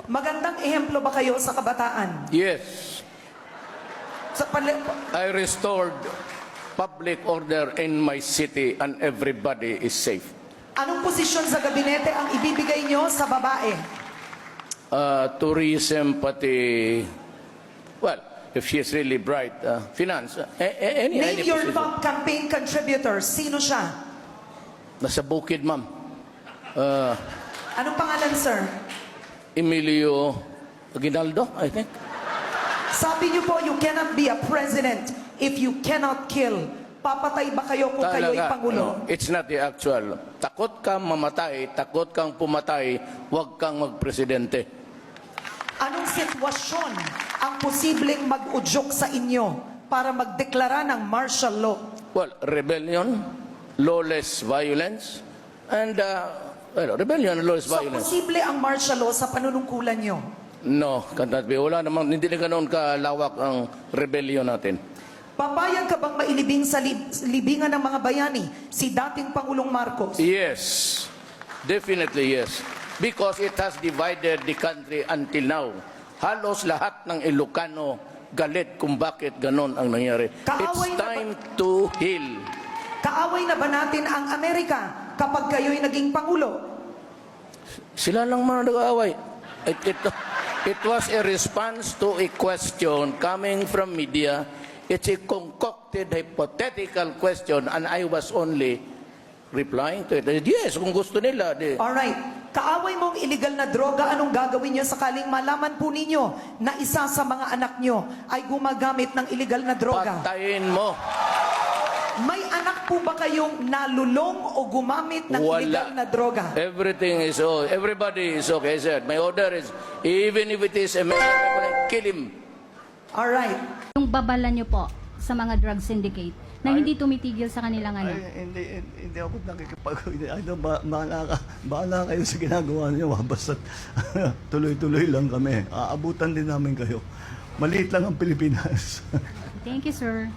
Magandang ehemplo ba kayo sa kabataan? Yes, Sa I restored public order in my city and everybody is safe. Anong posisyon sa gabinete ang ibibigay nyo sa babae? Tourism, pati, well, if she is really bright, finance, any Name your position. top campaign contributor. Sino siya? Nasa bukid, ma'am. Anong pangalan, sir? Emilio Aguinaldo, I think. Sabi niyo po, you cannot be a president if you cannot kill. Papatay ba kayo kung kayo'y Pangulo? no, it's not the actual. Takot kang mamatay, takot kang pumatay, huwag kang magpresidente. Anong sitwasyon ang posibleng mag-udyok sa inyo para magdeklara ng martial law? Well, rebellion, lawless violence, and, rebellion and lawless So, violence. posible ang martial law sa panunungkulan nyo? No, cannot be. Wala namang, hindi na ganoon kalawak ang rebellion natin. Papayag ka bang mailibing sa libingan ng mga bayani si dating Pangulong Marcos? Yes, definitely yes. Because it has divided the country until now. Halos lahat ng Ilocano galit kung bakit ganon ang nangyari. Kaaway It's na time to heal. Kaaway na ba natin ang Amerika kapag kayo'y naging Pangulo? Sila lang mga nag-aaway. It was a response to a question coming from media. It's a concocted, hypothetical question, and I was only replying to it. Yes, kung gusto nila. Alright. Kaaway mong illegal na droga, anong gagawin nyo sakaling malaman po ninyo na isa sa mga anak nyo ay gumagamit ng illegal na droga? Patayin mo. May anak po ba kayong nalulong o gumamit ng illegal na droga? Everything is okay. Everybody is okay. I said, my order is, even if it is a man, kill him. Alright. Yung babala nyo po sa mga drug syndicate na hindi tumitigil sa kanilang ano. Hindi ako nakikipag... Bahala kayo sa ginagawa niyo. Basta tuloy-tuloy lang kami. Aabutan din namin kayo. Maliit lang ang Pilipinas. Thank you, sir.